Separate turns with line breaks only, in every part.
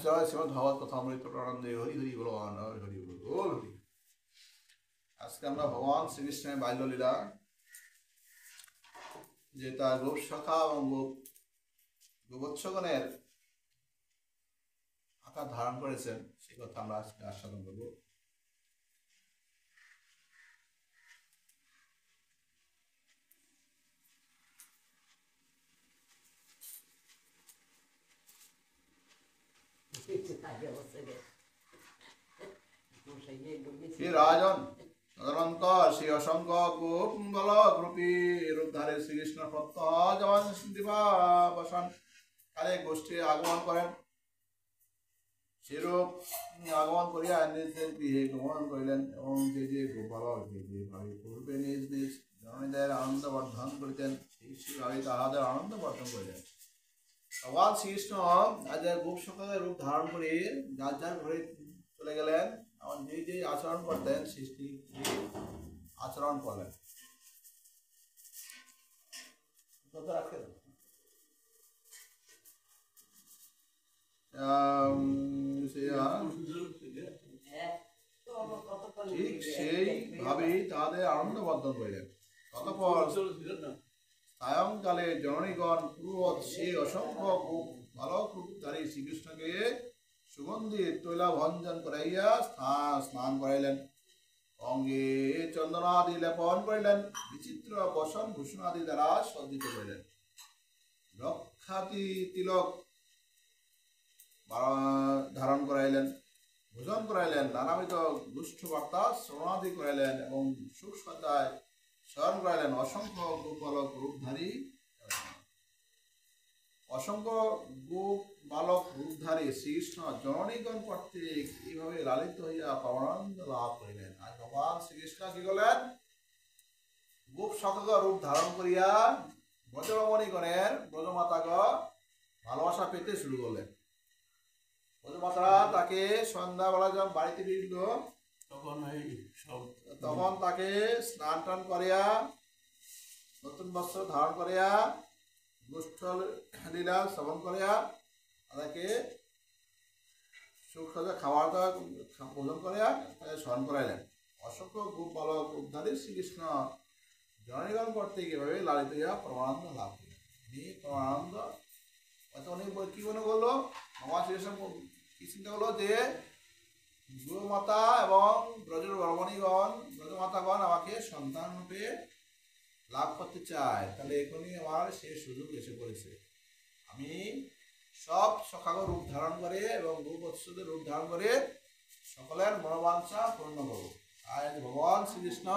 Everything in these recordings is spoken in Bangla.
জয় শ্রীমদ ভাগবত কথামৃত প্রানন্দে হরি হরি বল হরি হরি বল হরি। আজকে আমরা ভগবান শ্রীকৃষ্ণের বাল্যলীলা, যে তার গোপ শাখা এবং গোবৎসগণের আকার ধারণ করেছেন, সেই কথা আমরা আজকে আস্বাদন করব। রাজন সাধারণত শ্রী অসংখ্য গোপ বল গ্রুপী রূপধারী শ্রীকৃষ্ণ প্রত্যহ জবান দিবাবসান কালে গোষ্ঠী আগমন করেন। সেরূপ আগমন করিয়া নিজ নিজ গৃহে গমন করিলেন এবং যে যে গোপালক যে যেভাবে পূর্বে নিজ নিজ জননীদের আনন্দ বর্ধন করিতেন, সেইভাবে তাহাদের আনন্দ বর্ধন করিলেন। ভগবান শ্রীকৃষ্ণ আজ গোপ সকালে রূপ ধারণ করে যার যার ঘরে চলে গেলেন এবং যে যে আচরণ করতেন সৃষ্টি আচরণ করলেন। ঠিক সেইভাবেই তাদের আনন্দ বর্ধন করিলেন। অতঃপর সায়ংকালে জননীগণ পূর্ববৎ সেই অসংখ্য বালক রূপধারী শ্রীকৃষ্ণকে সুগন্ধি তৈলাভঞ্জন করাইয়া স্নান করাইলেন, অঙ্গে চন্দনাদি লেপন করিলেন, বিচিত্র বসন ভূষণাদি দ্বারা সজ্জিত করিলেন, রক্ষাতি তিলক ধারণ করাইলেন, ভোজন করাইলেন, নানাবিধ দুষ্ট বার্তা শ্রবণাদি করাইলেন এবং সুখ সজ্জায় স্মরণ করাইলেন। অসংখ্য গোপালক রূপধারী শ্রীকৃষ্ণ জননীগণ কর্তৃক এইভাবে লালিত হইয়া পরমানন্দ লাভ করিলেন। আর ভগবান শ্রীকৃষ্ণ কি করলেন? গোপ শতক রূপ ধারণ করিয়া ব্রজরমণীগণের ব্রজমাতাগণ ভালোবাসা পেতে শুরু করলেন। ব্রজমাতারা তাকে সন্ধ্যাবেলা যখন বাড়িতে ফিরল তখন তাকে স্নান টান করিয়া নতুন বস্ত্র ধারণ করিয়া গোষ্ঠল লীলা শ্রবণ করিয়া তাদেরকে সুখ সজ্জা খাবার দাওয়া ভোজন করিয়া তাকে স্মরণ করাইলেন। অসংখ্য গোপ বালক রূপধারী শ্রীকৃষ্ণ জননীগণ কর্তৃক এভাবে লালিত হইয়া পরমানন্দ লাভ করিলেন। এই পরমানন্দ উনি কি মনে করলো? ভগবান শ্রীকৃষ্ণ কি চিন্তা করলো যে গোমাতা এবং ব্রজের রমণীগণ ব্রজমাতাগণ আমাকে সন্তান রূপে লাভ করতে চায়, তাহলে এখনই আমার সে সুযোগ এসে পড়েছে। আমি সব সখাগ রূপ ধারণ করে এবং গোবৎসদের রূপ ধারণ করে সকলের মনোবাঞ্ছা পূর্ণ করব। আর ভগবান শ্রীকৃষ্ণ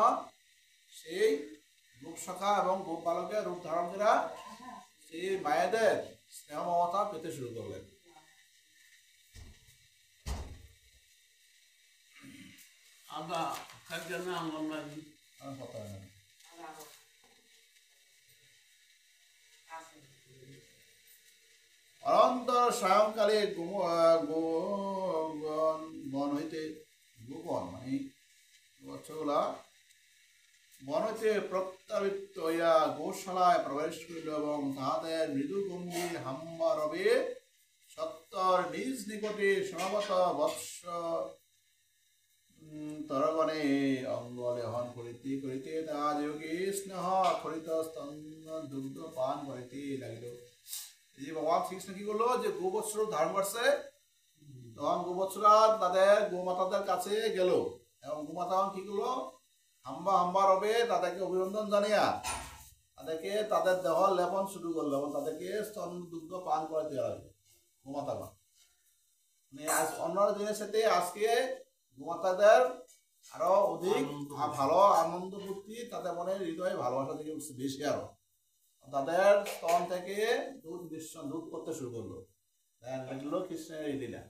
সেই গোপ সখা এবং গোপ বালকের রূপ ধারণ করা সেই মায়েদের স্নেহ মমতা পেতে শুরু করলেন। অনন্তর সায়ংকালে বন হইতে গোপন মানে বৎসগুলা বন হইতে প্রত্যাবৃত্ত হইয়া গোশালায় প্রবেশ করিল এবং তাহাদের মৃদু গম্ভীর হাম্বা রবে সত্তর নিজ নিকটে সমাগত বৎস তরগণে অঙ্গ লেহন করিতে করিতে তাহা যোগী স্নেহ খরিত স্তন্য দুগ্ধ পান করিতে লাগিল। এই যে ভগবান শ্রীকৃষ্ণ কি করলো? যে গোবৎসর ধারণ করছে, তখন গোবৎসরা তাদের গোমাতাদের কাছে গেল এবং গোমাতা কি করলো? হাম্বা রবে তাদেরকে অভিনন্দন জানিয়া তাদেরকে তাদের দেহ লেপন শুরু করলো এবং তাদেরকে স্তন দুগ্ধ পান করাতে লাগলো গোমাতাগণ। মানে আজ অন্য দিনের সাথে আজকে গোমাতাদের আরো অধিক ভালো আনন্দ ফুর্তি, তাদের মনে হৃদয়ে ভালোবাসা থেকে বেশি, আরো তাদের স্তন থেকে দুধ করতে শুরু করলো। এগুলো কৃষ্ণের এই লীলা।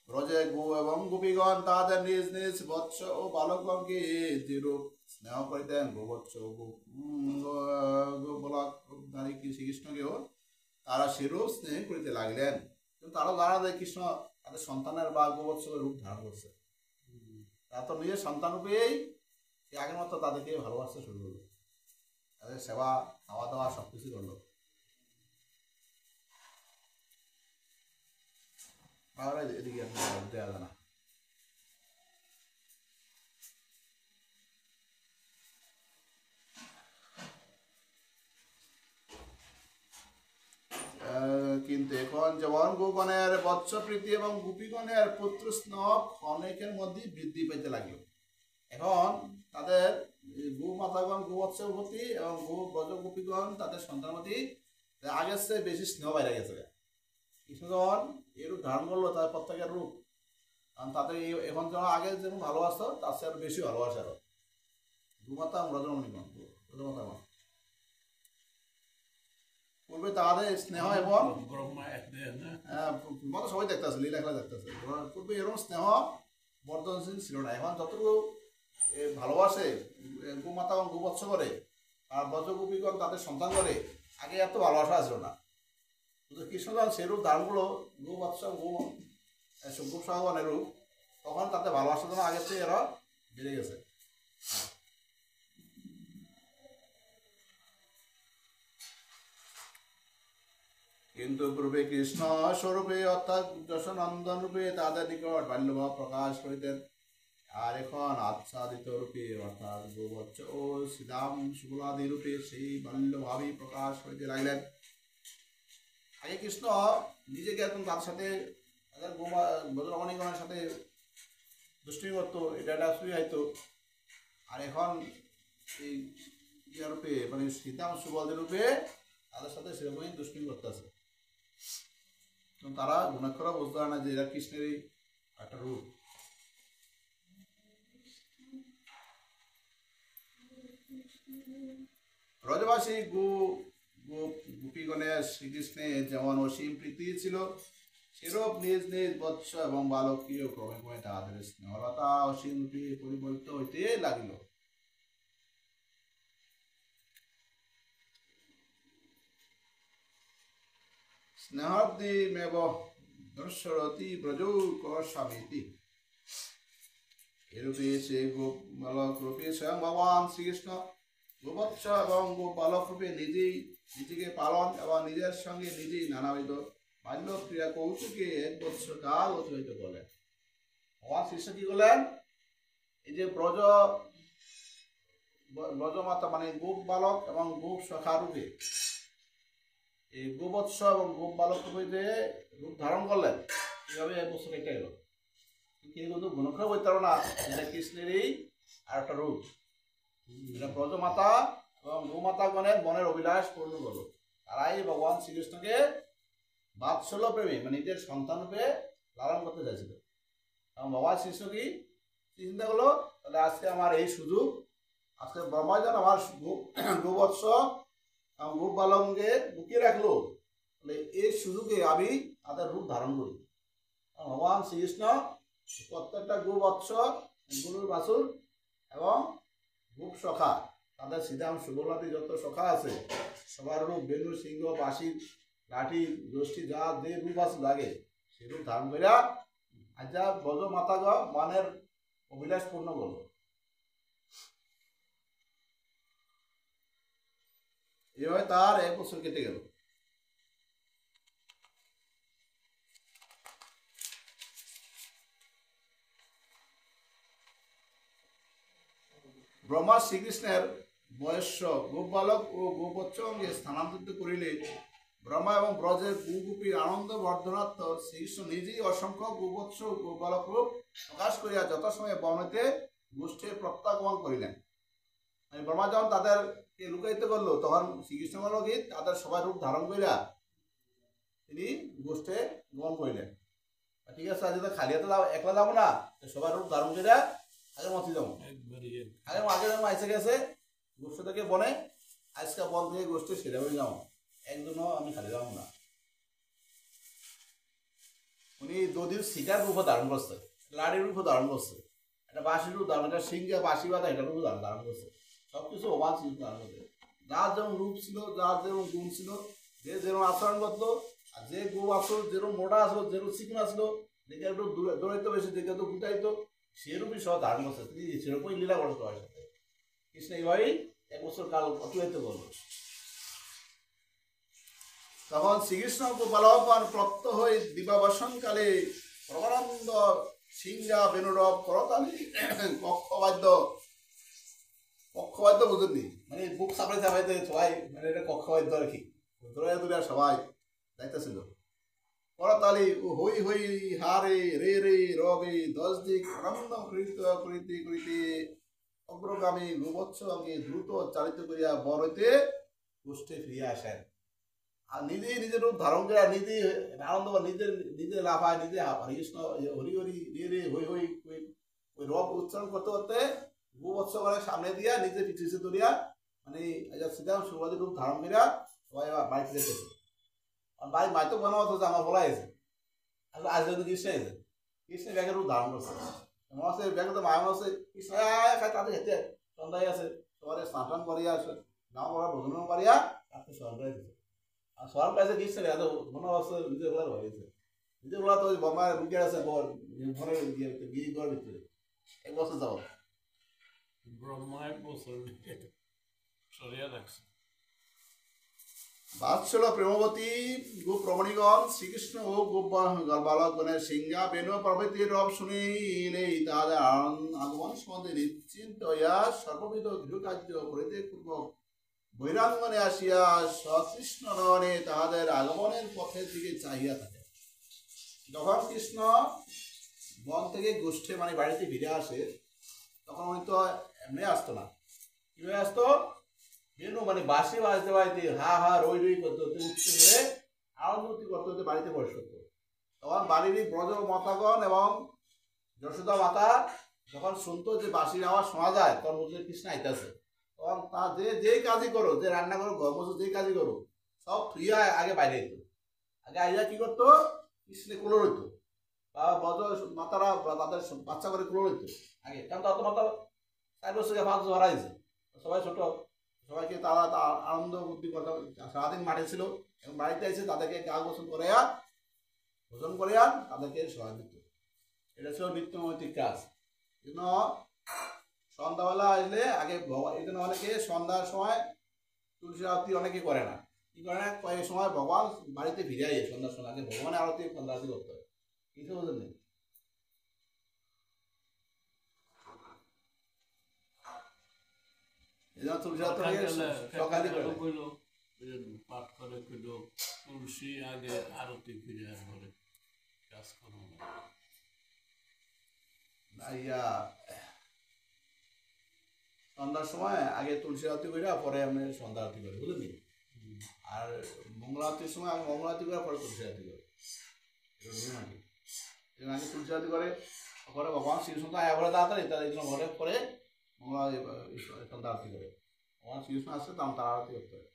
ব্রজে গো এবং গোপীগণ তাদের নিজ নিজ বৎস ও বালকগণকে যেরূপ স্নেহ করিতেন, গোবৎস গোপালক রূপধারী শ্রীকৃষ্ণকেও তারা সেরূপ স্নেহ করিতে লাগলেন। কিন্তু তারা জানা যায় কৃষ্ণ তাদের সন্তানের বা গোবৎসের রূপ ধারণ করছে, তারা তো নিজের সন্তান রূপেই আগের মতো তাদেরকে ভালোবাসতে শুরু করলো। তাদের সেবা খাওয়া দাওয়া সব কিছু করলো। এদিকে দেওয়া যায় না। কিন্তু এখন যেমন গোগণের বৎসপ্রীতি এবং গোপীগণের পুত্র স্নেহ অনেকের মধ্যে বৃদ্ধি পেতে লাগলো। এখন তাদের গোমাতাগণ গোবৎসের প্রতি এবং ব্রজ গোপীগণ তাদের সন্তানের প্রতি আগের চেয়ে বেশি স্নেহ বাইরে গেছে। কৃষ্ণগণ এই রূপ ধারণ করলো তাদের প্রত্যেকের রূপ, কারণ তাদের এখন যেমন আগে যেমন ভালোবাসতো তার চেয়ে আরো বেশি ভালোবাসে আরো গোমাতা এবং ব্রজরমণীগণ ব্রজমাতাগণ। পূর্বে তাদের স্নেহ এবং সবাই দেখতেছে লীলা খেলা দেখতেছে, পূর্বে এরকম স্নেহ বর্ধনশীল ছিল না। এখন যতটুকু ভালোবাসে গোমাতা এবং গোবৎস করে আর ব্রজগোপীগণ তাদের সন্তান করে, আগে এত ভালোবাসা ছিল না। কিন্তু কৃষ্ণগণ সেরূপ ধারণগুলো গোবৎস গোপসাগণের রূপ, তখন তাতে ভালোবাসার জন্য আগের থেকে এরা বেড়ে গেছে। কিন্তু পূর্বে কৃষ্ণ স্বরূপে অর্থাৎ যশোনন্দন রূপে তাদের নিকট বাল্যভাব প্রকাশ করিতেন, আর এখন আচ্ছাদিত রূপে অর্থাৎ গোবৎস ও শ্রীদাম শুক্লাদি রূপে সেই বাল্যভাবই প্রকাশ করিতে লাগলেন। আগে কৃষ্ণ নিজেকে একদম তার সাথে তাদের ব্রজরমণীগণের সাথে দুষ্টুমি করতো, এটা একটা অসুবিধা হইতো। আর এখন এই ইয়া রূপে মানে শ্রীদাম সুবলদের রূপে তাদের সাথে সেরকমই দুষ্টুমি করতেছে। তারা গুণাক্ষরা বুঝতে পারে না যে এরা কৃষ্ণেরই একটা রূপ। ব্রজবাসী গোপীগণের শ্রীকৃষ্ণে যেমন অসীম প্রীতি ছিল, সেরূপ নিজ নিজ বৎস এবং বালকীয় ক্রমে ক্রমে তাহাদের স্নেহলতা অসীম রূপে পরিবর্তিত হইতে লাগিল। স্নেহাব্দিমেব দর্শরতি ব্রজৌকস্বামীতি। এরূপে সে গোপ বালক রূপে স্বয়ং ভগবান শ্রীকৃষ্ণ গোবৎস এবং গোপ বালক রূপে নিজেকে পালন এবং নিজের সঙ্গে নিজেই নানাবিধ বাল্য ক্রিয়া কৌতুকে 1 বৎসর কাল অতিবাহিত করলেন। ভগবান শ্রীকৃষ্ণ কি করলেন? এই যে ব্রজমাতা মানে গোপ বালক এবং গোপ সখা রূপে এই গোবৎস এবং গোপ বালক রূপে রূপ ধারণ করলেন। এইভাবে 1 বছর কেটে গেল, কিন্তু গুণক্ষর বলতে পারো না এটা কৃষ্ণেরই আর একটা রূপ। এটা ব্রজমাতা এবং গোমাতাগণের মনের অভিলাষ পূর্ণ করলো। তারাই ভগবান শ্রীকৃষ্ণকে বাৎসল্য প্রেমী মানে নিজের সন্তান রূপে লালন করতে চাইছিল। এবং ভগবান শ্রীকৃষ্ণ কি চিন্তা করলো, তাহলে আজকে আমার এই সুযোগ, আজকে ব্রহ্মাজন আমার গোবৎস এবং গোপ বালককে লুকিয়ে রাখলো, তাহলে এই সুযোগে আমি তাদের রূপ ধারণ করি। ভগবান শ্রীকৃষ্ণ প্রত্যেকটা গোবৎস গরুর বাছুর এবং গোপ সখা তাদের শ্রীদাম সুবলাদি যত সখা আছে সবার রূপ বেনু সিংহ বাসি লাঠি গোষ্ঠী যা যে রূপ আছে লাগে সে রূপ ধারণ করিয়া আজা ব্রজ মাতাগ মানের অভিলাষ পূর্ণ করলো। এভাবে তার 1 বছর কেটে গেল। ব্রহ্মা শ্রীকৃষ্ণের বয়স্য গোপ বালক ও গোবৎস অঙ্গে স্থানান্তরিত করিলে ব্রহ্মা এবং ব্রজের গোপীর আনন্দ বর্ধনার্থ শ্রীকৃষ্ণ নিজেই অসংখ্য গোবৎস ও গোপালক রূপ প্রকাশ করিয়া যথাসময়ে বনেতে গোষ্ঠীর প্রত্যাগমন করিলেন। ব্রহ্মা যখন তাদেরকে লুকায়িত করলো, তখন শ্রীকৃষ্ণ কি তাদের সবাই রূপ ধারণ করিয়া তিনি গোষ্ঠে গমন করিলেন। ঠিক আছে, আজ খালি হাতে একলা যাবো না, সবাই রূপ ধারণ করিয়া আগে মতি যাবো। আগে যেমন আইসে গেছে গোষ্ঠ থেকে বনে, আজকে বন থেকে গোষ্ঠী সেরে হয়ে যাবো, একজনও আমি খালি যাবো না। উনি দধির শিকার রূপ ধারণ করছে, লাড়ির রূপ ধারণ করছে, একটা বাঁশির রূপ ধারণ, একটা সিংহে বাঁশি বাঁধা এটা রূপ ধারণ করছে, সবকিছু অবাধ ছিল ধারণ করছে। যার যেমন রূপ ছিল, যার যেমন গুণ ছিল, যে যেরকম আচরণ করতো, আর যে গো আসলো যেরকম মোটা আসলো, যেরকম চিকন আসলো, দেখে একটু দৌড়াইতো বেশি, দেখে তো গুটাইতো, সেরূপই সব ধারণ করছে। তিনি সেরকমই লীলা করতে হয় সাথে। কৃষ্ণ এইভাবেই 1 বছর কাল অতিবাহিত করল। তখন শ্রীকৃষ্ণ গোপালগণ প্রত্যহ দিবাবসনকালে প্রবরানন্দ সিংহা বেনুরব করতালি কক্ষবাদ্য বুঝেননি, মানে বুক চাপাইতে চাপাইতে সবাই, মানে এটা কক্ষবাদ্য আর কি, দূরে দূরে সবাই যাইতেছিল। করতালি হই হই হারে রে রে রবে 10 দিক আনন্দ করিতে করিতে অগ্রগামী গোবৎসকে দ্রুত চালিত করিয়া বর হইতে গোষ্ঠে ফিরিয়া আসেন। আর নিজেই নিজের রূপ ধারণ করে নিজে আনন্দ করে, নিজে লাফায়, নিজে হরিকৃষ্ণ হরি হরি রে রে হই হই ওই রব উচ্চারণ করতে করতে গোবৎস করে সামনে দিয়া নিজে পিছিয়ে ধরিয়া, মানে শ্রীরাম সুবাদী রূপ ধারণ করিয়া সবাই বাড়িতে যেতেছে। বাড়ি মাই তো মনে হতো যে আমার বলা হয়েছে, আসলে আজ যদি কৃষ্ণ এসে কৃষ্ণ ব্যাগের রূপ ধারণ করছে, মনে হচ্ছে ব্যাগে তো মায়া মনে হচ্ছে কৃষ্ণ খাই তাদের হেঁটে সন্ধ্যায় আছে, সবাই স্নান করিয়া আসে নাম করা ভোজন করিয়া আপনি স্মরণ করে দিচ্ছে। আর স্মরণ পাইছে কৃষ্ণ এত মনে হচ্ছে নিজের বলার হয়েছে, নিজের বলা তো বোমায় রুগী আছে ঘরে গিয়ে ঘর ভিতরে 1 বছর যাও
ব্রহ্মা 1 বছর সরিয়া রাখছে।
বাৎসল প্রেমবতী গোপ রমণীগণ শ্রীকৃষ্ণ ও গোপ বালকগণের সিংহা বেনু প্রভৃতির রব শুনিলেই তাহাদের আগমন সম্বন্ধে নিশ্চিন্ত হইয়া সর্ববিধ গৃহকার্য করিতে পূর্বক বৈরাঙ্গনে আসিয়া সকৃষ্ণ নয়নে তাহাদের আগমনের পথের দিকে চাহিয়া থাকে। যখন কৃষ্ণ বন থেকে গোষ্ঠে মানে বাড়িতে ফিরে আসে, তখন উনি তো এমনি আসতো না, কিভাবে আসতো? বেনু মানে বাঁশি বাজতে বাজতে হা হা রই রই করতে হতে উঠতে করে আনন্দতি করতে হতে বাড়িতে প্রবেশ করতো। তখন বাড়ির ব্রজ মাতাগণ এবং যশোদা মাতা যখন শুনতো যে বাঁশির আওয়াজ শোনা যায়, তখন বুঝলে কৃষ্ণ আইতেছে। তখন তা যেই কাজই করো, যে রান্না করো, ঘর বসে যেই কাজই করো, সব থুইয়া আগে বাইরে যেত। আগে আইয়া কি করতো? কৃষ্ণে কুলো রইতো, বা ব্রজ মাতারা তাদের বাচ্চা করে কুলো রইতো আগে, কারণ তত মাতা 4 বছর 5 বছর হারাইছে, সবাই ছোট, সবাইকে তারা আনন্দ বুদ্ধি কথা সারাদিন মাঠে ছিল এবং বাড়িতে এসে তাদেরকে গা গোসল করাইয়া ভোজন করিয়া তাদেরকে সহায় দিত। এটা ছিল নিত্যনৈতিক কাজ। এই জন্য সন্ধ্যাবেলা আসলে আগে এই জন্য অনেকে সন্ধ্যার সময় তুলসী আরতি অনেকে করে না, কি করে না, কয়েক সময় ভগবান বাড়িতে ফিরে আসে সন্ধ্যার সময় আগে ভগবানের আরতি সন্ধ্যা আরতি করতে হয়, কিছু বোঝেন নেই।
পাঠ করে কইল তুলসী আগে আরতি ফিরে আসবে কাজ করো
না, সন্ধ্যার সময় আগে তুলসী আরতি করে পরে আমি সন্ধ্যা আরতি করি, বুঝলি? আর মঙ্গল আরতির সময় আমি মঙ্গল আরতি করে পরে তুলসী আরতি করি, এটা নিয়ম আর কি। আগে তুলসী আরতি করে পরে ভগবান শ্রীকৃষ্ণ আয়া ঘরে তাড়াতাড়ি তার এই জন্য ঘরে পরে মঙ্গলা সন্ধ্যা আরতি করে, ভগবান শ্রীকৃষ্ণ আসছে তখন তার আরতি করতে হয়।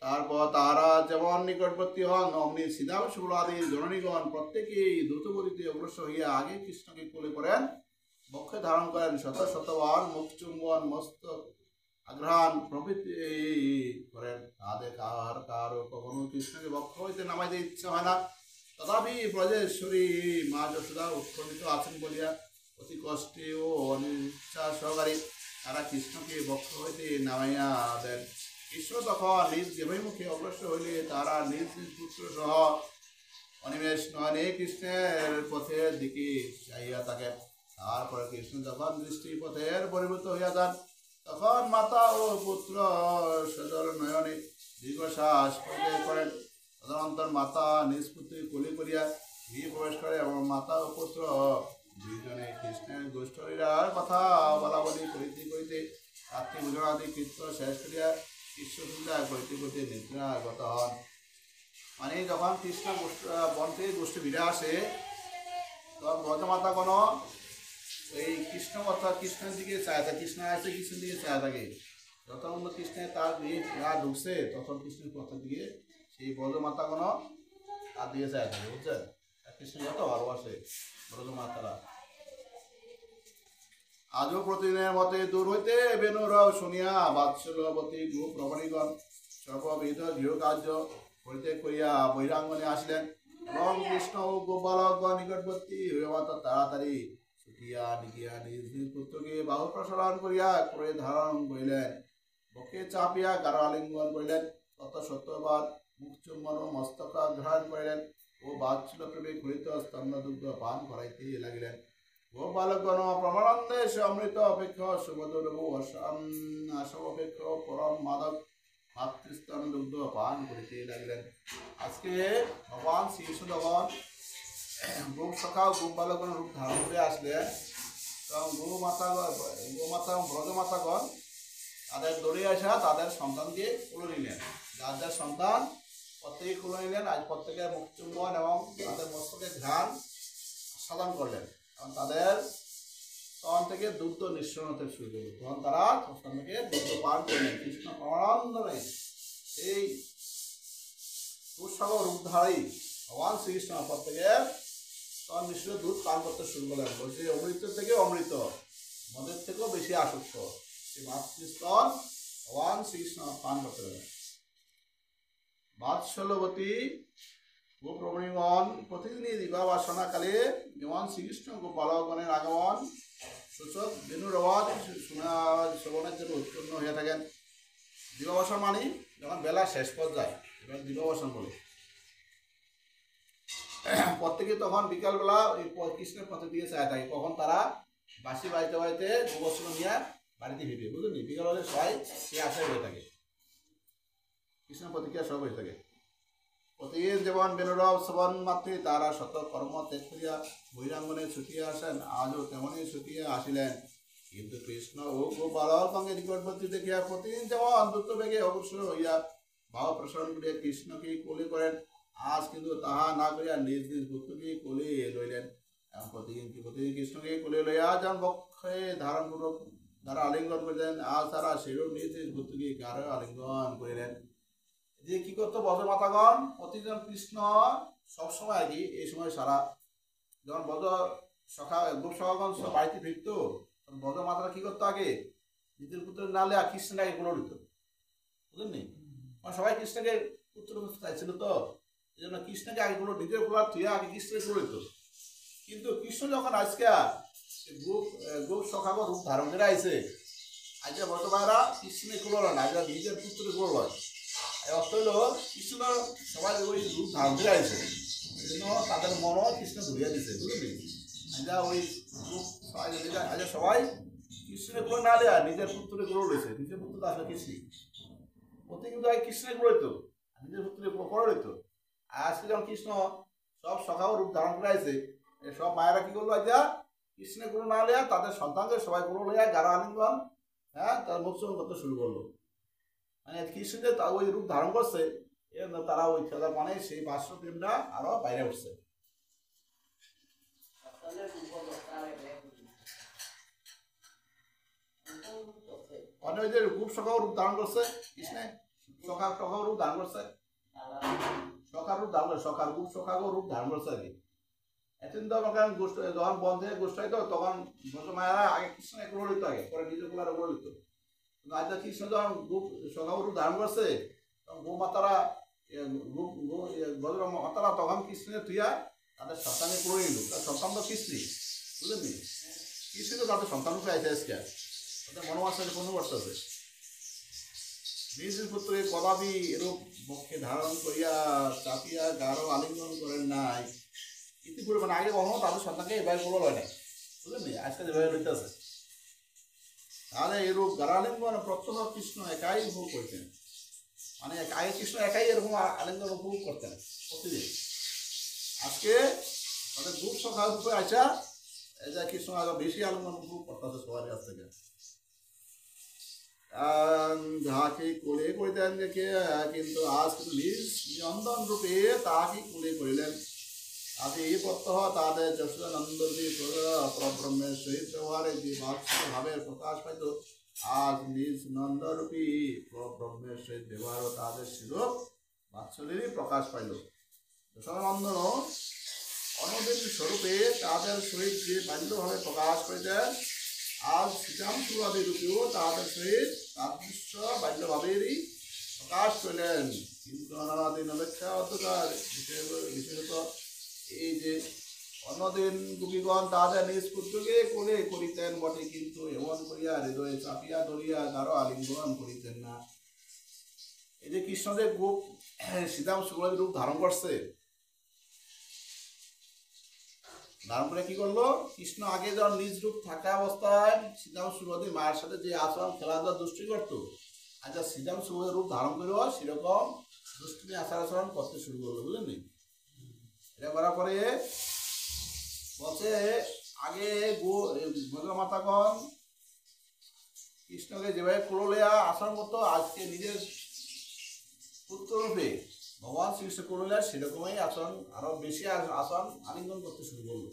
তারপর তারা যেমন নিকটবর্তী হন, অমনি শ্রীদাম শুভ্রাদি জননীগণ প্রত্যেকেই দ্রুতগতিতে অগ্রসর হইয়া আগে কৃষ্ণকে কোলে করেন, বক্ষে ধারণ করেন, শত শতবার মুখ চুম্বন মস্তক আঘ্রাণ প্রভৃতি করেন। তাদের কারো কখনো কৃষ্ণকে বক্ষ হইতে নামাইতে ইচ্ছা হয় না, তথাপি ব্রজেশ্বরী মা যশোদা উৎফুল্লিত আছেন বলিয়া অতি কষ্টে ও অনিচ্ছা সহকারী তারা কৃষ্ণকে বক্ষ হইতে নামাইয়া দেন। কৃষ্ণ তখন নিজ দেবীমুখে অগ্রসর হইলে তারা নিজ নিজ পুত্র সহ অনিমেষ নয়নে কৃষ্ণের পথের দিকে চাহিয়া থাকেন। তারপরে কৃষ্ণ যখন দৃষ্টি পথের পরিবর্তন হইয়া যান, তখন মাতা ও পুত্র সজল নয়নে দীর্ঘশ্বাস পরিত্যাগ করেন। তদনন্তর মাতা নিজ পুত্রী কোলে করিয়া গৃহে প্রবেশ করে এবং মাতা ও পুত্র দুইজনে কৃষ্ণের গোষ্ঠীরার কথা বলা বলি করিতে করিতে রাত্রি ভোজনাদি কৃত্য শেষ করিয়া কৃষ্ণ চিন্তা করিতে করিতে নিদ্রাগত হন। মানে যখন কৃষ্ণ বন থেকে গোষ্ঠী ফিরে আসে, তখন ব্রজমাতা কোনো এই কৃষ্ণ অর্থাৎ কৃষ্ণের দিকে চায় থাকে, কৃষ্ণ আসছে কৃষ্ণের দিকে চায় থাকে। যখন কৃষ্ণের তার গৃহে ঢুকছে তখন কৃষ্ণের পথের দিকে সেই ব্রজমাতা কোনো তার দিকে চায় থাকে, বুঝছেন? কৃষ্ণ যত ভালোবাসে ব্রজমাতারা। আজও প্রতিদিনের মতে দূর হইতে বেনুরাও শুনিয়া বাৎসল্যবতী গোপ রমণীগণ সর্ববিধ গৃহকার্য পরিত্যাগ করিয়া বৈরাঙ্গনে আসিলেন এবং কৃষ্ণ ও গোপালকগণ নিকটবর্তী হইয়া মাতা তাড়াতাড়ি ছুটি গিয়া নিজ নিজ পুত্রকে বাহু প্রসারণ করিয়া করে ধারণ করিলেন, বকে চাপিয়া গাঢ় আলিঙ্গন করিলেন, তত সত্যবাদ মুখ চুম্বন ও মস্তকাঘ্রাণ করিলেন ও বাৎসল্য প্রেমে ঘৃত স্তন্যদুগ্ধ পান করাইতে লাগিলেন। ও বালকগণ প্রমানন্দে সে অমৃত অপেক্ষা সুমধুর ও আশা অপেক্ষা পরম মাদক মাতৃস্তন দুগ্ধ পান করিতে লাগিলেন। আজকে ভগবান শ্রী কৃষ্ণগণ গোপ সখা ও গোপ বালকগণ রূপ ধারণ করে আসলেন। তখন গোমাতা এবং ব্রজমাতাগণ তাদের দৌড়ে আসা তাদের সন্তানকে কুলে নিলেন। যার যার সন্তান প্রত্যেকে কুলে নিলেন। আজ প্রত্যেকের মুখ চুম্বন এবং তাদের মস্তকে ঘ্রাণ সাধন করলেন। কারণ তাদের তখন থেকে দুগ্ধ নিঃসরণ হতে শুরু করল। তখন তারা তখন থেকে দুগ্ধ পান করলেন। কৃষ্ণ পরমানন্দে এই দুঃসাগর রূপধারী ভগবান শ্রীকৃষ্ণ প্রত্যেকের তখন নিঃসৃত দুধ পান করতে শুরু করলেন। বলছে অমৃত থেকে অমৃত, মদের থেকেও বেশি আসক্ত সেই মাতৃস্তন ভগবান শ্রীকৃষ্ণ পান করতে গেলেন। বাৎসল্যবতী গোপ্রমণীগণ প্রতিদিনই দিবাবাসনাকালে ভগবান শ্রীকৃষ্ণ গোপালগণের আগমন সূচক বেণুর আওয়াজ শ্রবণের জন্য উৎপন্ন হয়ে থাকেন। দিবাবাসন মানে যখন বেলা শেষ পর্যায়ে এবার দিবাবাসন বলে। প্রত্যেকে তখন বিকালবেলা ওই কৃষ্ণের পথে দিয়ে চায় থাকে, কখন তারা বাসি বাড়িতে বাড়িতে গোবর্ষণ নিয়ে বাড়িতে ফিরবে। বুঝলি, বিকালবেলা সবাই সে আশায় হয়ে থাকে, কৃষ্ণের প্রতিক্রিয়া সব হয়ে থাকে। প্রতিদিন যেমন বেনুরব শ্রবণ মাত্রে তারা শত কর্ম ত্যাগ করিয়া বহিরাঙ্গনে ছুটিয়া আসেন, আজও তেমনই ছুটিয়া আসিলেন। কিন্তু কৃষ্ণ ও গোপালক সঙ্গে নিকটবর্তী দেখিয়া প্রতিদিন যেমন দ্রুত বেগে অগ্রসর হইয়া ভাব প্রসারণ করিয়া কৃষ্ণকে কোলে করেন, আজ কিন্তু তাহা না করিয়া নিজ নিজ পুত্রকে কোলে লইলেন। এবং প্রতিদিন কৃষ্ণকে কোলে লইয়া যেমন বক্ষে ধারণ পূর্বক তারা আলিঙ্গন করিলেন, আজ তারা সেরূপ নিজ নিজ পুত্রকে গাঢ় আলিঙ্গন করিলেন। যে কি করতো ব্রজমাতাগণ প্রতিদিন কৃষ্ণ সবসময় আর কি এই সময় সারা যখন ব্রজ সখা গোপ সখাগণ সব বাড়িতে ফিরতো, তখন ব্রজমাতারা কি করতো আগে নিজের পুত্র নালে আর কৃষ্ণকে আগে কোলে দিত। বুঝলেন, সবাই কৃষ্ণকে পুত্র চাইছিল, তো এই জন্য কৃষ্ণকে আগে কোলে নিজের কোলার থুয়ে আগে কৃষ্ণকে কোলে দিত। কিন্তু কৃষ্ণ যখন আজকে গোপ সখাগণ রূপ ধারণ করে আইছে, আজকে ব্রজমায়েরা কৃষ্ণকে কোলে না, আজকে নিজের পুত্রকে কোলে লয়। অর্থ হলো কৃষ্ণ সবাই ওই রূপ ধারণ করে আসে, এই জন্য তাদের মনও কৃষ্ণ ধরিয়া দিছে। বুঝলি, আজা ওই রূপ আজা সবাই কৃষ্ণের করে না দেয়া নিজের পুত্রের করে রয়েছে। নিজের পুত্র তো আসলে কৃষ্ণ প্রতি কিন্তু আগে কৃষ্ণের করে তো নিজের পুত্রের করে রইতো। আর আজকে যখন কৃষ্ণ সব সখাও রূপ ধারণ করে আসে, সব মায়েরা কি করলো আজা কৃষ্ণের গুরু না লেয়া তাদের সন্তানকে সবাই গুরু লইয়া গাঢ় আলিঙ্গন তার মুখ চুম্বন করতে শুরু করলো। মানে কৃষ্ণ যে ওই রূপ ধারণ করছে, তারা ওই খেলার মানে সেই বাষ্প প্রেমটা আরো বাইরে উঠছে। অনেক যে রূপ সখাও রূপ ধারণ করছে কৃষ্ণে, সখার রূপ ধারণ করছে, সখার রূপ ধারণ করছে, সখার রূপ সখাও রূপ ধারণ করছে আর কি। এতদিন তো আমার গোষ্ঠ যখন বন্ধে গোষ্ঠ হইতো তখন মায়েরা আগে কৃষ্ণ এক রোল হইতো, আগে পরে নিজের কুলার রোল হইতো। আজ কৃষ্ণ যখন সখাও রূপ ধারণ করছে তখন গোমাতারা মাতারা তখন কৃষ্ণের তুইয়া তাদের সন্তানকে করে নিল। তার সন্তান তো কৃষ্ণই, বুঝলেন, কৃষ্ণ তো তাদের সন্তান রূপে আইসে আজকে তাদের মনোবাসের কোনো বর্তাছে। নিজ পুত্রে কদাপি এরূপ বক্ষে ধারণ করিয়া চাপিয়া গাঢ় আলিঙ্গন করেন নাই। ইতিপূর্বে মানে আগে কখনো তাদের সন্তানকে এবার কোনো লয় নাই, বুঝলেন, আজকে যেভাবে লইতেছে। তাহলে এরূপ গাঢ় আলিঙ্গন প্রত্যহ কৃষ্ণ একাই ভোগ করতেন। মানে আগে কৃষ্ণ একাই এরকম আলিঙ্গন উপভোগ করতেন প্রতিদিন। আজকে তাদের দুধ সকাল রূপে আসা এই যে কৃষ্ণ আরো বেশি আলিঙ্গন উপভোগ করতেছে সবার কাছ থেকে। যাহাকে কোলে করিতেন দেখে কিন্তু আজ কিন্তু নিজ নিরঞ্জন রূপে তাহাকে কোলে করিলেন। আজ এই প্রত্যহ তাদের যশোদানন্দী পরব্রহ্মের সহিত ব্যবহারে যে বাৎসল্য ভাবের প্রকাশ পাইত, আজ নিজ নন্দরূপী পরব্রহ্মের সহিত ব্যবহারও তাদের শিরোপ বাৎসল্যেরই প্রকাশ পাইল। যশোদানন্দন অনুদিন স্বরূপে তাদের সহিত যে বাল্যভাবে প্রকাশ করিতেন, আজ শ্রীরামচূড়াদি রূপেও তাদের সহিত তাদৃশ্য বাল্যভাবেরই প্রকাশ করিলেন। কিন্তু অনাদিন অপেক্ষা অন্ধকার বিশেষত এই যে অন্যদিন গোপীগণ তাহাদের নিজ পুত্রকে কোলে করিতেন বটে, কিন্তু এমন করিয়া হৃদয়ে চাপিয়া ধরিয়া কারো আলিঙ্গন করিতেন না। এই যে কৃষ্ণদেব গোপ শ্রীরাম সুবলের রূপ ধারণ করছে, ধারণ করে কি করলো? কৃষ্ণ আগে যখন নিজ রূপ থাকা অবস্থায় শ্রীরাম সুবলী মায়ের সাথে যে আচরণ খেলাধুলা দুষ্টি করতো, আচ্ছা শ্রীরাম সুবলের রূপ ধারণ করেও সেরকম দুষ্টি আচার আচরণ করতে শুরু করলো, বুঝলেন? এটা করার পরে বলছে আগে মাতাগণ কৃষ্ণকে যেভাবে কোলেয়া আচরণ করতো, আজকে নিজের পুত্ররূপে ভগবান শ্রীকৃষ্ণ কোলেয়া সেরকমই আচরণ, আরো বেশি আচরণ আলিঙ্গন করতে শুরু করলো।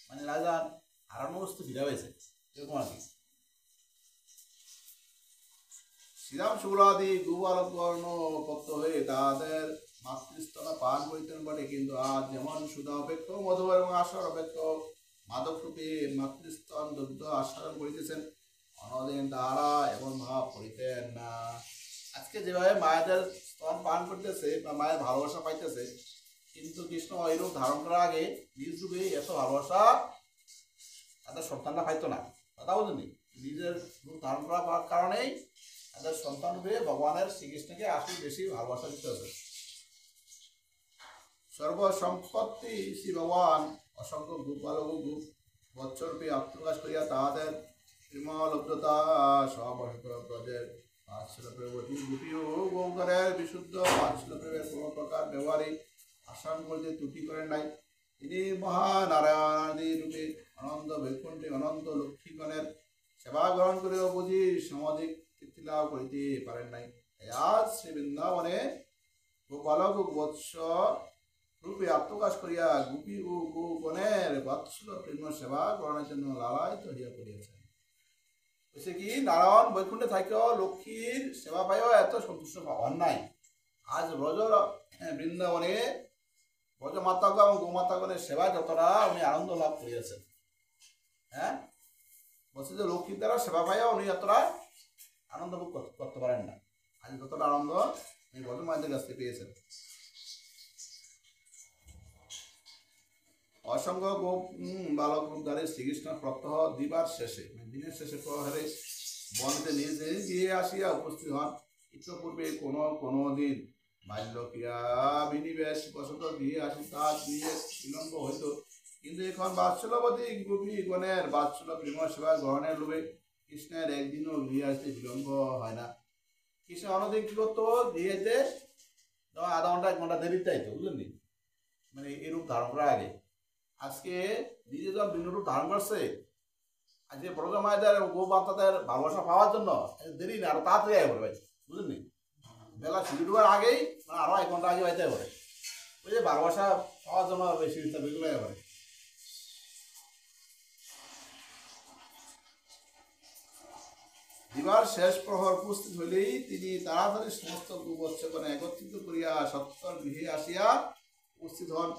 মানে রাজার হারানো বস্তু ফিরে হয়েছে এরকম আর কি। শ্রীরাম সুবলাদি গুবালকর্ণ পত্র হয়ে তাদের মাতৃস্তনা পান করিতেন বটে, কিন্তু আজ যেমন সুধা অপেক্ষ মধু এবং আসর অপেক্ষ মাদক রূপে মাতৃস্তন দুগ্ধ আস্বাদন করিতেছেন, অন্যদিন তাহারা এমন ভাব করিতেন না। আজকে যেভাবে মায়েদের স্তন পান করতেছে বা মায়ের ভালোবাসা পাইতেছে, কিন্তু কৃষ্ণ এইরূপ ধারণ করার আগে নিজ রূপে এত ভালোবাসা তাদের সন্তানরা পাইতো না। কথা বুঝলি? নিজের রূপ ধারণ করার কারণেই তাদের সন্তান রূপে ভগবানের শ্রীকৃষ্ণকে আসলে বেশি ভালোবাসা দিতে হবে। সর্বসম্পত্তি শ্রী ভগবান অসংখ্য গোপালক গোপ বৎসরূপে আত্মপ্রকাশ করিয়া তাহাদের প্রেমলব্ধতা ব্রজের বাৎসল্য প্রেমবতী গোপী ও গৌকরের বিশুদ্ধ বাৎসল্য প্রেমের কোনো প্রকার ব্যবহারিক আসান করতে ত্রুটি করেন নাই। তিনি মহানারায়ণাদি রূপে আনন্দ বৈকুণ্ঠে অনন্ত লক্ষ্মীগণের সেবা গ্রহণ করেও বুঝি সমাধিক তৃপ্তি লাভ করিতে পারেন নাই। আজ শ্রী বৃন্দাবনে গোপালক বৎস রূপে আত্মপ্রকাশ করিয়া গোপী ও গৌগণের বাৎসল্য প্রেম সেবা গ্রহণের জন্য লালায়িত হইয়া পড়িয়াছেন। বলছে কি, নারায়ণ বৈকুণ্ঠে থাকিও লক্ষ্মীর সেবা পাইও এত সন্তুষ্ট হন নাই। আজ ব্রজ বৃন্দাবনে ব্রজমাতাগণ এবং গোমাতাগণের সেবায় যতটা উনি আনন্দ লাভ করিয়াছেন, হ্যাঁ বলছে যে লক্ষ্মীর দ্বারা সেবা পাইও উনি এতটা আনন্দ ভোগ করতে পারেন না। আজ যতটা আনন্দ উনি ব্রজমাতাদের কাছ থেকে পেয়েছেন। অসংখ্য গোপ বালক রূপধারী শ্রীকৃষ্ণ প্রত্যহ দিবার শেষে দিনের শেষে প্রহরে বনতে নিজে গিয়ে আসিয়া উপস্থিত হন। ইতপূর্বে কোনো দিন বাল্য ক্রিয়া বিনিবেশ বশত গিয়ে আসি তার গিয়ে বিলম্ব হইত, কিন্তু এখন বাৎসল্যবতী গোপীগণের বাৎসল্য প্রেম সেবা গ্রহণের লোভে কৃষ্ণের একদিনও গিয়ে আসতে বিলম্ব হয় না। কৃষ্ণ অন্যদিন কি করতো, গিয়েতে আধা ঘন্টা 1 ঘন্টা দেরি চাইতো, বুঝলেন? মানে এই রূপ ধারণ করার আগে আজকে নিজে যখন ভিন্ন রূপ ধারণ করছে, আজকে ব্রজমাতাদের গোমাতাদের ভালোবাসা পাওয়ার জন্য দেরি না, আরো তাড়াতাড়ি আগে পড়ে, বুঝলেন? বেলা ছুটি ডুবার আগেই মানে আরো 1 ঘন্টা আগে পাইতে পারে, ওই যে ভালোবাসা পাওয়ার জন্য বেশি বেগুলো পারে। দিবার শেষ প্রহর উপস্থিত হইলেই তিনি তাড়াতাড়ি সমস্ত গোবৎসগণে একত্রিত করিয়া সত্তর গৃহে আসিয়া উপস্থিত হন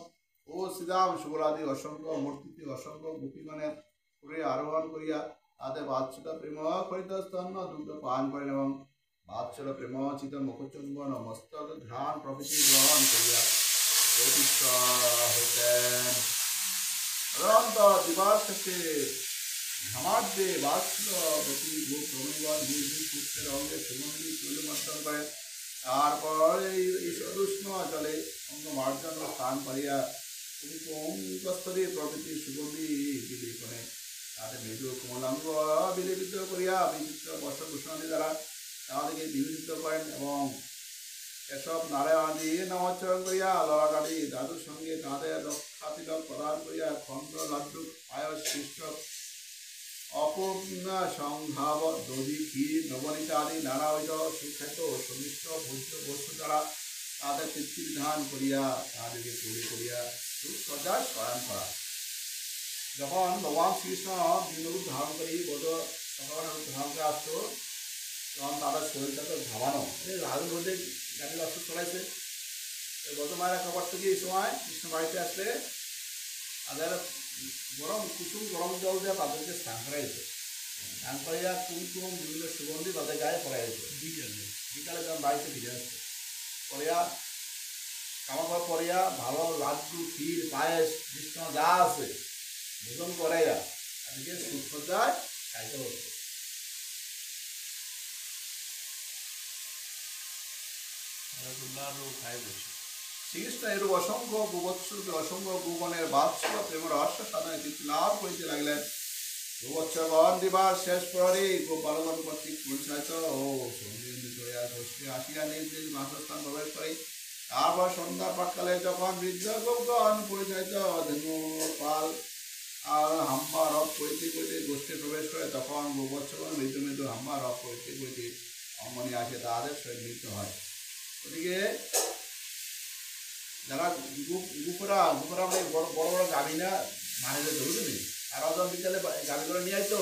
ও শ্রীরাম সুবলাদি অসংখ্য মূর্তিতে অসংখ্য গোপীগণের করে আরোহণ করিয়া তাদের বাৎসল্য প্রেম করিত স্তন্য দুগ্ধ পান করেন এবং বাৎসল্য প্রেম চিত মুখচুম্বন ও মস্তক ধ্যান প্রভৃতি গ্রহণ করিয়া প্রতিষ্ঠ হইতেন। অনন্ত দিবস শেষে ধমার্দে বাৎসল্যবতী গোপ্রমীগণ নিজ পুত্রের অঙ্গে সুগন্ধি তৈলমর্দন করেন। তারপর এই সদুষ্ণ জলে অঙ্গমার্জন স্নান করিয়া কুঙ্কুমস্তরে প্রভৃতি সুগন্ধি বিলেপনে তাদের মৃদু কোমলাঙ্গ বিলেপিত করিয়া বিচিত্র বস্ত্রভূষণাদি দ্বারা তাদেরকে বিবেচিত করেন এবং এসব নারায়ণাদি নামোচ্চারণ করিয়া ললাটাদি দাদুর সঙ্গে তাদের রক্ষাতিলক প্রদান করিয়া খণ্ড লাড্ডু পায়স পিষ্টক অপূর্ণ সংঘাব দধি ক্ষীর নবনীতা আদি নানাবিধ সুখ্যাত সমিষ্ট ভোজ্য বস্তু দ্বারা তাদের তৃপ্তি বিধান করিয়া তাদেরকে পুরি করিয়া সুসজ্জায় শয়ন করা। যখন ভগবান শ্রীকৃষ্ণ বিষ্ণুরূপ ধারণ করি বোধ ভগবানের রূপ ধারণ করে আসতো, তখন তাদের শরীরটা তো ঘামানো, রাজুর মধ্যে গাড়ি অস্ত্র চলাইছে। গতমায়ের খবর থেকে এই সময় কৃষ্ণ বাড়িতে আসলে তাদের কুসুম গরম জল দিয়ে তাদেরকে স্নান করাইছে। স্নান করাইয়া কুমকুম বিভিন্ন সুগন্ধি তাদের গায়ে পড়াইছে। বিকালে যখন বাড়িতে ফিরে আসছে পড়িয়া খাওয়া করিয়া ভালো লাড্ডু ক্ষীর পায়েস মিষ্টি যা আছে ভোজন করাইয়া আজকে সুসজ্জায় খাইতে হচ্ছে।
লাড়ু খাই বেশি।
শ্রীকৃষ্ণ এরূপ অসংখ্য গোবৎসরূপে অসংখ্য গোগণের বাৎসল প্রেম রহস্য সাধনে তৃপ্তি লাভ করিতে লাগলেন। গোবৎসগণ দিবার শেষ প্রহরে গোপালগণ কর্তৃক পরিচালিত ও সঙ্গীত হইয়া গোষ্ঠী আসিয়া নিজ নিজ বাসস্থান প্রবেশ করে। তারপর সন্ধ্যা প্রাক্কালে যখন বৃদ্ধ গোপগণ পরিচালিত ধেনু পাল আর হাম্বা রব করিতে করিতে গোষ্ঠী প্রবেশ করে, তখন গোবৎসগণ মৃদু মৃদু হাম্বা রব করিতে করিতে অমনি আসে তাদের সহিত মিলিত হয়। ওদিকে যারা গুপরা মানে বড় বড় বড় গাভিনা মারে যেত বুঝলি, আর অজন বিকালে গাভি করে নিয়ে আসতো।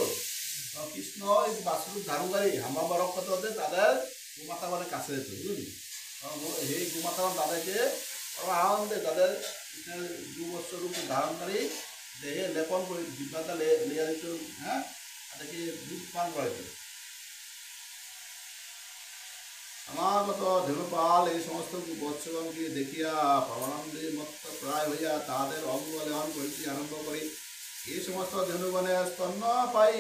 কৃষ্ণ এই বাসুর ধারুগাড়ি হাম্বা বরফ কত হতে তাদের গোমাতাগণের কাছে যেত বুঝলি। সেই গোমাতাগণ তাদেরকে আনন্দে তাদের কৃষ্ণের 2 বছর রূপ ধারণকারী দেহে লেপন করে জিব্বাটা লিয়া দিত, হ্যাঁ, তাদেরকে দুধ পান করাইত। আমার মতো ধেনুপাল এই সমস্ত বৎসগণকে দেখিয়া পরমানন্দে মত্ত প্রায় হইয়া তাদের অঙ্গ লেহন করিতে আরম্ভ করি। এই সমস্ত ধেনুগণের স্তন্য পাই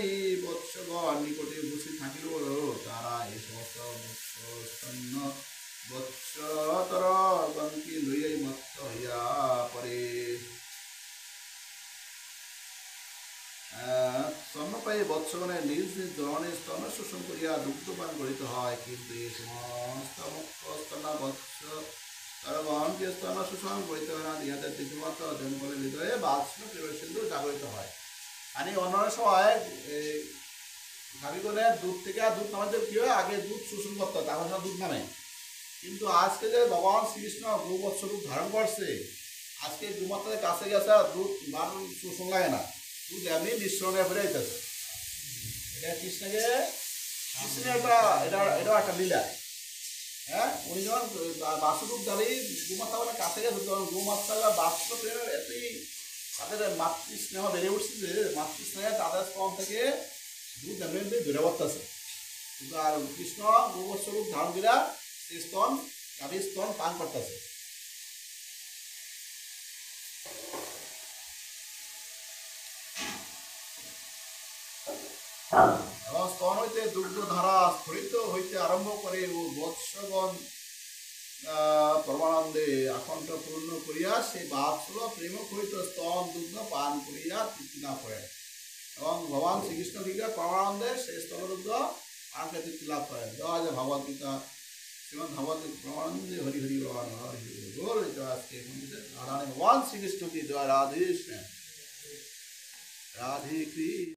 বৎসগণ নিকটে উপস্থিত থাকিল। তারা এই সমস্ত স্তন্য বৎসতর গণকে লইয়াই মত্ত হইয়া পড়ে। স্তন্যপায়ী বৎসগণের নিজ নিজ জননে স্তন শোষণ করিয়া দুগ্ধপান করিতে হয়, কিন্তু এই সমস্ত মুক্ত স্তন বৎসগণকে স্তন শোষণ করিতে হয় না। ইহাদের দ্বিতীয়ত জনগণের হৃদয়ে বাৎসল্য প্রেমের সিন্ধু জাগরিত হয়। মানে অন্যান্য সময় গাভীগণের দুধ থেকে দুধ নামাতে কি হয়, আগে দুধ শোষণ করতে হয়, তখন দুধ নামে। কিন্তু আজকে যে ভগবান শ্রীকৃষ্ণ গোবৎস রূপ ধারণ করছে, আজকে গোমাতাদের কাছে গেছে আর দুধ মান শোষণ লাগে না, দুধ এমনি মিশ্রণে ফিরে যেতেছে। এটা কৃষ্ণের এটাও একটা লীলা। হ্যাঁ, উনি যখন বাসুরূপ দাঁড়িয়ে গোমাতাগণের কাছে গেছে, তখন গোমাতারা বাৎসল্য প্রেমের এতই তাদের মাতৃস্নেহ বেড়ে উঠছে যে মাতৃস্নেহে তাদের স্তন থেকে দুধ এমনি বেড়ে পড়তেছে। কিন্তু আর কৃষ্ণ গোবৎস রূপ ধারণ করিয়া সেই স্তন গাভীর স্তন পান করতেছে। এবং স্তন হইতে দুগ্ধ ধারা স্ফুরিত হইতে আরম্ভ করে ও বৎসগণ পরমানন্দে আকণ্ঠ পূর্ণ করিয়া সেই বাৎসল্য প্রেম হইত স্তন দুগ্ধ পান করিয়া তৃপ্তি লাভ করে। এবং ভগবান শ্রীকৃষ্ণ দিকে পরমানন্দে সেই স্তনদুগ্ধ পানকে তৃপ্তি লাভ করেন। জয় জয় ভগবদ গীতা শ্রীমদ ভগবদ পরমানন্দে হরি হরি ভগবান হরি হরি বল। জয় আজকে রাধারানী ভগবান শ্রীকৃষ্ণ কি জয়। রাধে কৃষ্ণ রাধে কৃষ্ণ।